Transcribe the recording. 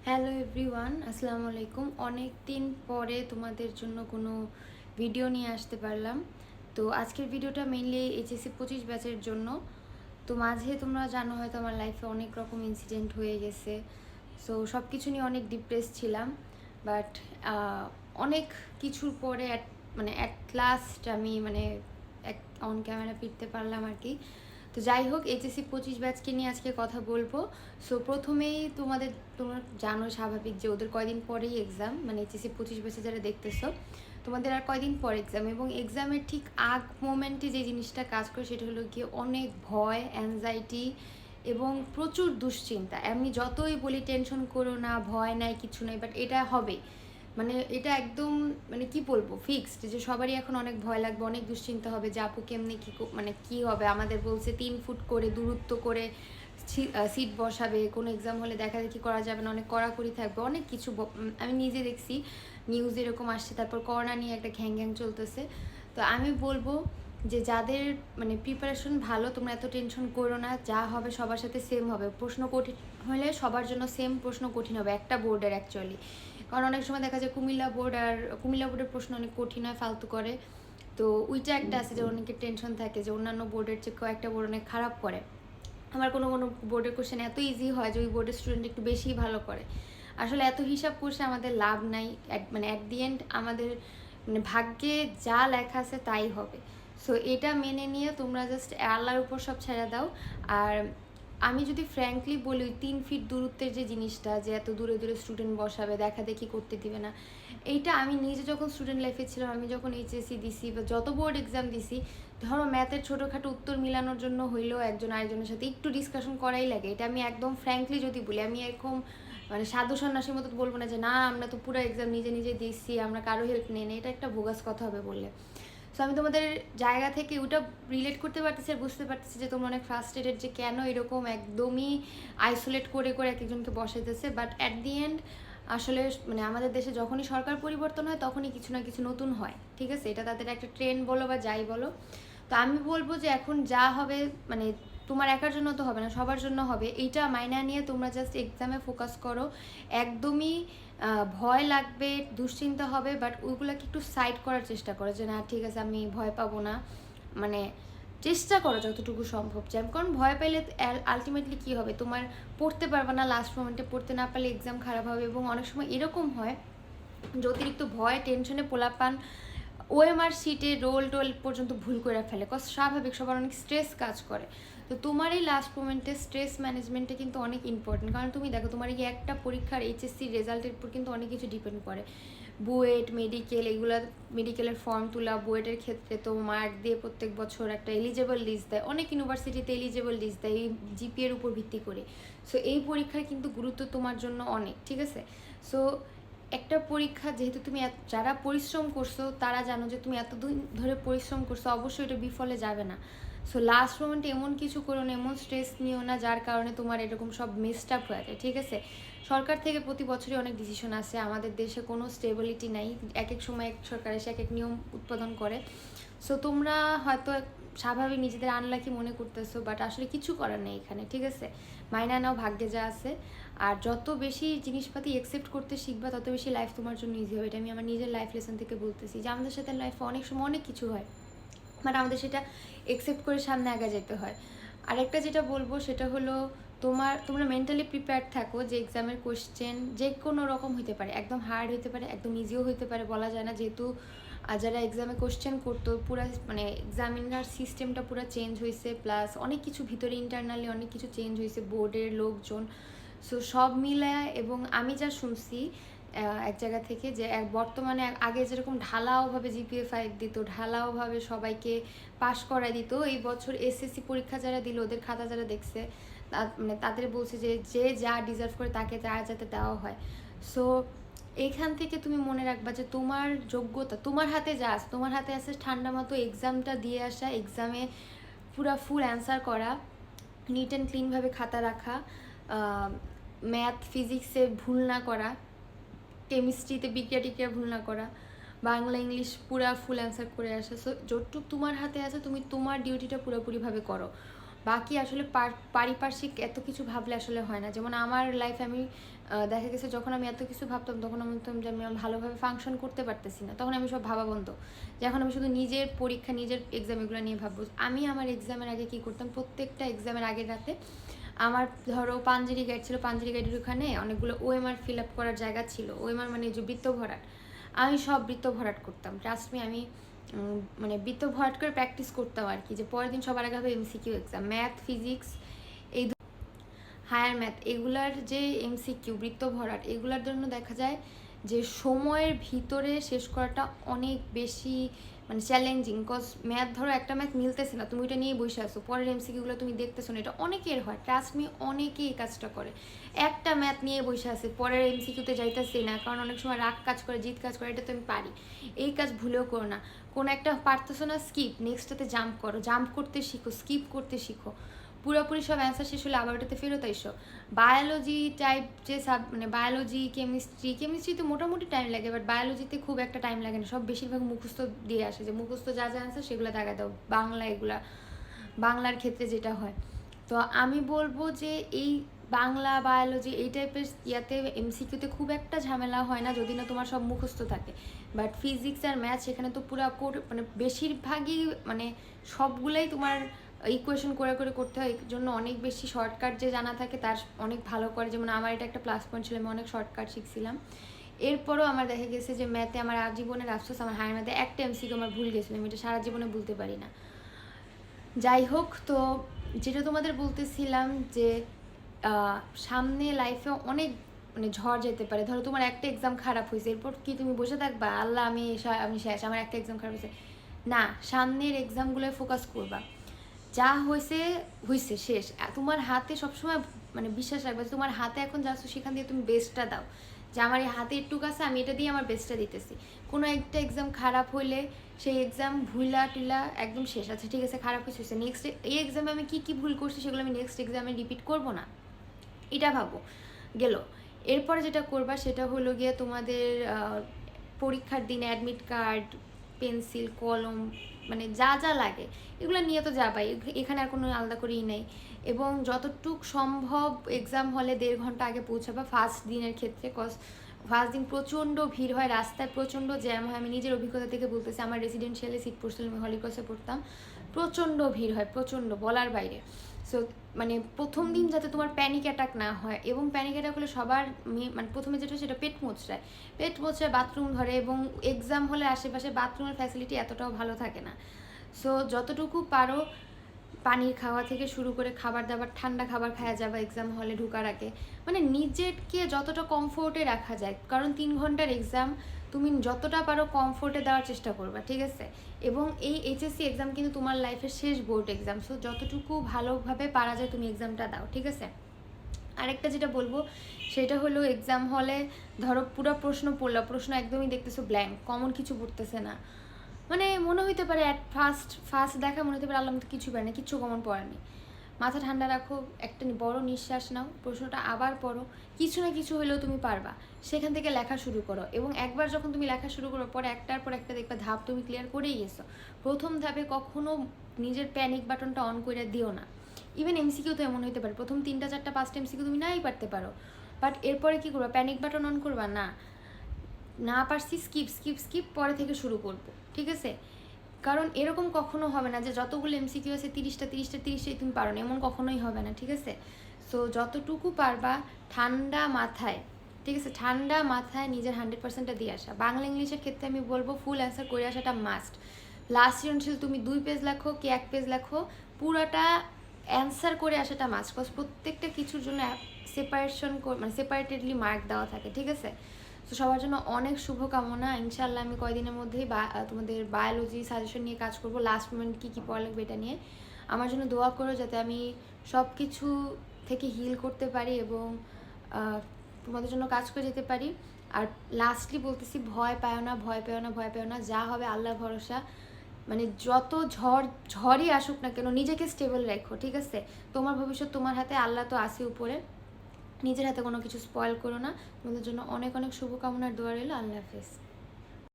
Hello everyone, আসসালামু আলাইকুম। অনেক দিন পরে তোমাদের জন্য কোনো ভিডিও নিয়ে আসতে পারলাম। তো আজকের ভিডিওটা মেইনলি এইচএসসি 25 ব্যাচের জন্য। তো মাঝে তোমরা জানো হয়তো আমার লাইফে অনেক রকম ইনসিডেন্ট হয়ে গেছে। সো সব কিছু নিয়ে অনেক ডিপ্রেস ছিলাম, বাট অনেক কিছুর পরে অ্যাট লাস্ট আমি এক অন ক্যামেরা ফিরতে পারলাম আর কি। তো যাই হোক, এইচএসসি 25 ব্যাচকে নিয়ে আজকে কথা বলবো। সো প্রথমেই তোমরা জানো স্বাভাবিক যে ওদের কয়দিন পরেই এক্সাম, মানে এইচএসসি 25 ব্যাচে যারা দেখতেছো তোমাদের আর কয়দিন পর এক্সাম, এবং এক্সামের ঠিক আগ মোমেন্টে যে জিনিসটা কাজ করে সেটা হলো গিয়ে অনেক ভয়, অ্যাংজাইটি এবং প্রচুর দুশ্চিন্তা। আমি যতই বলি টেনশন করো না, ভয় নাই, কিছু নাই, বাট এটা হবে, মানে এটা একদম কি বলবো ফিক্সড যে সবারই এখন অনেক ভয় লাগবে, অনেক দুশ্চিন্তা হবে যে আপু কেমনি কি হবে। আমাদের বলছে 3 ফুট করে দূরত্ব করে সিট বসাবে, কোনো এক্সাম হলে দেখা দেখি করা যাবে না, অনেক কড়াকড়ি থাকবে, অনেক কিছু আমি নিজে দেখছি, নিউজ এরকম আসছে। তারপর করোনা নিয়ে একটা ঘ্যাং ঘ্যাং চলতেছে। তো আমি বলবো যে যাদের প্রিপারেশন ভালো, তোমরা এত টেনশন করো না, যা হবে সবার সাথে সেম হবে। প্রশ্ন কঠিন হলে সবার জন্য সেম প্রশ্ন কঠিন হবে, একটা বোর্ডের অ্যাকচুয়ালি। কারণ অনেক সময় দেখা যায় কুমিল্লা বোর্ডের প্রশ্ন অনেক কঠিন হয়, ফালতু করে। তো ওইটা একটা আছে যে অনেকের টেনশন থাকে যে অন্যান্য বোর্ডের চেয়ে কয়েকটা বোর্ড অনেক খারাপ করে। আমার কোনো বোর্ডের কোশ্চেন এত ইজি হয় যে ওই বোর্ডের স্টুডেন্ট একটু বেশিই ভালো করে। আসলে এত হিসাব করছে আমাদের লাভ নাই, অ্যাট দি এন্ড আমাদের ভাগ্যে যা লেখা আছে তাই হবে। সো এটা মেনে নিয়ে তোমরা জাস্ট আল্লাহর উপর সব ছেড়ে দাও। আর আমি যদি ফ্র্যাঙ্কলি বলি, ওই 3 ফিট দূরত্বের যে জিনিসটা, যে এত দূরে দূরে স্টুডেন্ট বসাবে, দেখা দেখি করতে দিবে না, এইটা আমি নিজে যখন স্টুডেন্ট লাইফে ছিলাম, আমি যখন এইচএসসি দিছি বা যত বোর্ড এক্সাম দিছি, ধরো ম্যাথের ছোটোখাটো উত্তর মিলানোর জন্য হইলেও একজন আরেকজনের সাথে একটু ডিসকাশন করাই লাগে। এটা আমি একদম ফ্র্যাঙ্কলি যদি বলি, আমি এরকম সাধু সন্ন্যাসীর মতো বলবো না যে না আমরা তো পুরো এক্সাম নিজে নিজে দিচ্ছি, আমরা কারো হেল্প নেই না, এটা একটা বোগাস কথা হবে বললে। সো আমি তোমাদের জায়গা থেকে ওটা রিলেট করতে পারতেছি আর বুঝতে পারতেছি যে তোমরা অনেক ফ্রাস্ট্রেটেড যে কেন এরকম একদমই আইসোলেট করে করে এক একজনকে বসাইতেছে। বাট অ্যাট দি এন্ড আসলে আমাদের দেশে যখনই সরকার পরিবর্তন হয় তখনই কিছু না কিছু নতুন হয়, ঠিক আছে? এটা তাদের একটা ট্রেন্ড বলো বা যাই বলো। তো আমি বলবো যে এখন যা হবে তোমার একার জন্য তো হবে না, সবার জন্য হবে। এইটা মাইনা নিয়ে তোমরা জাস্ট এক্সামে ফোকাস করো। একদমই ভয় লাগবে, দুশ্চিন্তা হবে, বাট ওইগুলোকে একটু সাইড করার চেষ্টা করো যে না ঠিক আছে আমি ভয় পাবো না। চেষ্টা করো যতটুকু সম্ভব যে, কারণ ভয় পাইলে আলটিমেটলি কী হবে, তোমার পড়তে পারবে না, লাস্ট মোমেন্টে পড়তে না পারলে এক্সাম খারাপ হবে। এবং অনেক সময় এরকম হয় যে অতিরিক্ত ভয় টেনশনে পোলাপান ওএমআর সিটে রোল টোল পর্যন্ত ভুল করে ফেলে, কজ স্বাভাবিক সবার অনেক স্ট্রেস কাজ করে। তো তোমার এই লাস্ট মোমেন্টে স্ট্রেস ম্যানেজমেন্টটা কিন্তু অনেক ইম্পর্টেন্ট। কারণ তুমি দেখো তোমার এই একটা পরীক্ষার এইচএসসি রেজাল্টের উপর কিন্তু অনেক কিছু ডিপেন্ড করে। বুয়েট, মেডিকেল, এগুলো মেডিকেলের ফর্ম তোলা, বুয়েটের ক্ষেত্রে তো মার্ক দিয়ে প্রত্যেক বছর একটা এলিজেবল লিস্ট দেয়, অনেক ইউনিভার্সিটিতে এলিজেবল লিস্ট দেয় এই জিপিএর উপর ভিত্তি করে। সো এই পরীক্ষার কিন্তু গুরুত্ব তোমার জন্য অনেক, ঠিক আছে? সো একটা পরীক্ষা যেহেতু তুমি যারা পরিশ্রম করছো তারা জানো যে তুমি এতদিন ধরে পরিশ্রম করছো, অবশ্যই এটা বিফলে যাবে না। সো লাস্ট মোমেন্টে এমন কিছু করো না, এমন স্ট্রেস নিও না যার কারণে তোমার এরকম সব মিসড আপ হয়ে যায়, ঠিক আছে? সরকার থেকে প্রতি বছরই অনেক ডিসিশন আসে, আমাদের দেশে কোনো স্টেবিলিটি নাই, এক এক সময় এক সরকার এসে এক এক নিয়ম উৎপাদন করে। সো তোমরা হয়তো স্বাভাবিক নিজেদের আনলাকি মনে করতেছো, বাট আসলে কিছু করার নেই এখানে, ঠিক আছে? মাইনা নাও, ভাগ্যে যা আছে। আর যত বেশি জিনিসপাতি অ্যাকসেপ্ট করতে শিখবা তত বেশি লাইফ তোমার জন্য ইজি হবে। এটা আমি আমার নিজের লাইফ লেসন থেকে বলতেছি যে আমাদের সাথে লাইফে অনেক সময় অনেক কিছু হয়, বাট আমাদের সেটা অ্যাকসেপ্ট করে সামনে আগে যেতে হয়। আরেকটা যেটা বলবো সেটা হলো তোমরা মেন্টালি প্রিপেয়ার্ড থাকো যে এক্সামের কোয়েশ্চেন যে কোনো রকম হতে পারে, একদম হার্ড হতে পারে, একদম ইজিও হতে পারে, বলা যায় না। যেহেতু যারা এক্সামে কোয়েশ্চেন করতো পুরো এক্সামিনার সিস্টেমটা পুরো চেঞ্জ হয়েছে, প্লাস অনেক কিছু ভিতরে ইন্টারনালি অনেক কিছু চেঞ্জ হয়েছে, বোর্ডের লোকজন। সো সব মিলায়, এবং আমি যা শুনছি এক জায়গা থেকে যে বর্তমানে আগে যেরকম ঢালাওভাবে জিপিএ 5 দিত, ঢালাওভাবে সবাইকে পাশ করা দিত, এই বছর এসএসসি পরীক্ষা যারা দিল ওদের খাতা যারা দেখছে তাদের বলছে যে যে যা ডিজার্ভ করে তাকে তা যাতে দেওয়া হয়। সো এইখান থেকে তুমি মনে রাখবা যে তোমার যোগ্যতা তোমার হাতে যা আছে, তোমার হাতে আছে ঠান্ডা মতো এক্সামটা দিয়ে আসা, এক্সামে পুরা ফুল অ্যান্সার করা, নিট অ্যান্ড ক্লিনভাবে খাতা রাখা, ম্যাথ ফিজিক্সে ভুল না করা, কেমিস্ট্রিতে বিক্রিয়া ভুল না করা, বাংলা ইংলিশ পুরা ফুল অ্যান্সার করে আসা। সো যতটুকু তোমার হাতে আছে তুমি তোমার ডিউটিটা পুরোপুরিভাবে করো। বাকি আসলে পারিপার্শ্বিক এত কিছু ভাবলে আসলে হয় না। যেমন আমার লাইফে আমি দেখা গেছে যখন আমি এত কিছু ভাবতাম তখন আমি বলতাম যে আমি ভালোভাবে ফাংশন করতে পারতেছি না, তখন আমি সব ভাবা বন্ধ। যে এখন আমি শুধু নিজের পরীক্ষা, নিজের এক্সাম এগুলো নিয়ে ভাববো। আমি আমার এক্সামের আগে কী করতাম, প্রত্যেকটা এক্সামের আগের রাতে আমার ধরো পাঞ্জেরি গাইড ছিল, পাঞ্জেরি গাইডের ওখানে অনেকগুলো ওএমআর ফিল আপ করার জায়গা ছিল। ওএমআর মানে যে বৃত্ত ভরাট, আমি সব বৃত্ত ভরাট করতাম। ট্রাস্ট মি, আমি মানে বৃত্ত ভরাট করে প্র্যাকটিস করতাম আর কি, যে পরের দিন সবার আগে হবে এমসিকিউ এক্সাম। ম্যাথ, ফিজিক্স, এই হায়ার ম্যাথ, এগুলার যে এমসিকিউ বৃত্ত ভরাট, এগুলার জন্য দেখা যায় যে সময়ের ভিতরে শেষ করাটা অনেক বেশি মানে চ্যালেঞ্জিং। কজ ম্যাথ ধরো একটা ম্যাথ মিলতেছে না, তুমি ওইটা নিয়ে বসে আসো, পরের এমসিকিউগুলো তুমি দেখতেছো না। এটা অনেকের হয়, ট্রাস্ট মি, অনেকেই এই কাজটা করে। একটা ম্যাথ নিয়ে বসে আছে, পরের এমসিকিউতে যাইতেছে না, কারণ অনেক সময় রাগ কাজ করে, জিত কাজ করে। এটা তো আমি পারি, এই কাজ ভুলেও করো না। কোনো একটা পারতেছো না, স্কিপ, নেক্সটটাতে জাম্প করো, জাম্প করতে শিখো, স্কিপ করতে শিখো। পুরোপুরি সব অ্যান্সার শেষ হলে আবার ওটাতে ফেরত আইসো। বায়োলজি টাইপ যে মানে বায়োলজি, কেমিস্ট্রিতে মোটামুটি টাইম লাগে, বাট বায়োলজিতে খুব একটা টাইম লাগে না, সব বেশিরভাগ মুখস্থ দিয়ে আসে, যে মুখস্থ যা যা অ্যান্সার সেগুলো দেখা দাও। বাংলা, এগুলা বাংলার ক্ষেত্রে যেটা হয়, তো আমি বলবো যে এই বাংলা, বায়োলজি এই টাইপের ইয়াতে এমসিকিউতে খুব একটা ঝামেলা হয় না, যদি না তোমার সব মুখস্থ থাকে। বাট ফিজিক্স আর ম্যাথ, সেখানে তো পুরো মানে বেশিরভাগই মানে সবগুলাই তোমার ইকুয়েশন করে করে করতে হয়। এই জন্য অনেক বেশি শর্টকাট যে জানা থাকে তার অনেক ভালো করে। যেমন আমার এটা একটা প্লাস পয়েন্ট ছিল, আমি অনেক শর্টকাট শিখছিলাম। এরপরও আমার দেখা গেছে যে ম্যাথে আমার আজীবনের আফসোস, আমার হায়ার ম্যাথে একটা এমসিকিউ আমার ভুল গেছিলো, আমি এটা সারা জীবনে ভুলতে পারি না। যাই হোক, তো যেটা তোমাদের বলতেছিলাম যে সামনে লাইফে অনেক মানে ঝড় যেতে পারে। ধরো তোমার একটা এক্সাম খারাপ হয়েছে, এরপর কি তুমি বসে থাকবা আল্লাহ আমি শেষ, আমার একটা এক্সাম খারাপ হয়েছে? না, সামনের এক্সামগুলোয় ফোকাস করবা। যা হয়েছে হয়েছে, শেষ। তোমার হাতে সবসময় মানে বিশ্বাস রাখবে, তোমার হাতে এখন যা আছো সেখান দিয়ে তুমি বেস্টটা দাও, যে আমার এই হাতে একটু কাছে, আমি এটা দিয়ে আমার বেস্টটা দিতেছি। কোনো একটা এক্সাম খারাপ হইলে সেই এক্সাম ভুলা টিলা একদম শেষ আছে, ঠিক আছে, খারাপ কিছু হয়েছে, নেক্সট এই এক্সামে আমি কী কী ভুল করছি সেগুলো আমি নেক্সট এক্সামে রিপিট করবো না, এটা ভাবো। গেল, এরপরে যেটা করবা সেটা হলো গিয়ে তোমাদের পরীক্ষার দিন অ্যাডমিট কার্ড, পেন্সিল, কলম, মানে যা যা লাগে এগুলো নিয়ে তো যাবাই, এখানে আর কোনো আলাদা করেই নেই। এবং যতটুক সম্ভব এক্সাম হলে 1.5 ঘন্টা আগে পৌঁছাবা ফার্স্ট দিনের ক্ষেত্রে। কজ ফার্স্ট দিন প্রচণ্ড ভিড় হয়, রাস্তায় প্রচণ্ড জ্যাম হয়। আমি নিজের অভিজ্ঞতা থেকে বলতেছি, আমার রেসিডেন্সিয়ালে সিট পড়ছিল, আমি হলিক্রসে পড়তাম, প্রচণ্ড ভিড় হয়, প্রচণ্ড বলার বাইরে। সো মানে প্রথম দিন যাতে তোমার প্যানিক অ্যাটাক না হয়, এবং প্যানিক অ্যাটাক হলে সবার মানে প্রথমে যেটা সেটা পেট মোচড়ায়, বাথরুম ধরে, এবং এক্সাম হলে আশেপাশে বাথরুমের ফ্যাসিলিটি এতটাও ভালো থাকে না। সো যতটুকু পারো পানির খাওয়া থেকে শুরু করে খাবার দাবার, ঠান্ডা খাবার খাওয়া যাবে এক্সাম হলে ঢোকার আগে, মানে নিজেকে যতটা কমফোর্টে রাখা যায়, কারণ 3 ঘন্টার এক্সাম, তুমি যতটা পারো কমফোর্টে দেওয়ার চেষ্টা করবা, ঠিক আছে। এবং এই এইচএসসি এক্সাম কিন্তু তোমার লাইফের শেষ বোর্ড এক্সাম, সো যতটুকু ভালোভাবে পারা যায় তুমি এক্সামটা দাও, ঠিক আছে। আরেকটা যেটা বলবো সেটা হলো, এক্সাম হলে ধরো পুরো প্রশ্ন পড়লা, প্রশ্ন একদমই দেখতেছো ব্ল্যাঙ্ক, কমন কিছু পড়তেছে না, মানে মনে হইতে পারে অ্যাট ফার্স্ট দেখা মনে হতে পারে আল্লাহ তো কিছু পারে না, কিচ্ছু কমন পড়েনি। মাথা ঠান্ডা রাখো, একটা বড় নিঃশ্বাস নাও, প্রশ্নটা আবার পড়ো, কিছু না কিছু হলেও তুমি পারবা, সেখান থেকে লেখা শুরু করো। এবং একবার যখন তুমি লেখা শুরু করো, পরে একটার পর একটা দেখবা ধাপ তুমি ক্লিয়ার করেই গেছো। প্রথম ধাপে কখনো নিজের প্যানিক বাটনটা অন করে দিও না। ইভেন এমসিকিউ তো এমন হইতে পারে প্রথম 3টা 4টা 5টা এমসিকিউ তুমি নাই পারতে পারো, বাট এরপরে কী করবা, প্যানিক বাটন অন করবা না পারছি স্কিপ পরে থেকে শুরু করব, ঠিক আছে। কারণ এরকম কখনো হবে না যে যতগুলো এমসিকিউ আছে 30টাই তুমি পারো না, এমন কখনোই হবে না, ঠিক আছে। সো যতটুকু পারবা ঠান্ডা মাথায়, ঠিক আছে, ঠান্ডা মাথায় নিজের 100%টা দিয়ে আসা। বাংলা ইংলিশের ক্ষেত্রে আমি বলবো ফুল অ্যান্সার করে আসাটা মাস্ট। লাস্ট সৃজনশীল তুমি 2 পেজ লেখো কি 1 পেজ লেখো, পুরাটা অ্যান্সার করে আসাটা মাস্ট। কজ প্রত্যেকটা কিছুর জন্য মানে সেপারেটেডলি মার্ক দেওয়া থাকে, ঠিক আছে। তো সবার জন্য অনেক শুভকামনা। ইনশাআল্লাহ আমি কয়দিনের মধ্যেই তোমাদের বায়োলজি সাজেশন নিয়ে কাজ করব, লাস্ট মোমেন্ট কী কী পড়া লাগবে এটা নিয়ে। আমার জন্য দোয়া করো যাতে আমি সব কিছু থেকে হিল করতে পারি এবং তোমাদের জন্য কাজ করে যেতে পারি। আর লাস্টলি বলতেছি, ভয় পেও না, যা হবে আল্লাহ ভরসা। মানে যত ঝড়ই আসুক না কেন, নিজেকে স্টেবল রাখো, ঠিক আছে। তোমার ভবিষ্যৎ তোমার হাতে, আল্লাহ তো আসে উপরে, নিজের হাতে কোনো কিছু স্পয়েল করো না। তোমাদের জন্য অনেক শুভকামনার দোয়া রইল। আল্লাহ হাফেজ।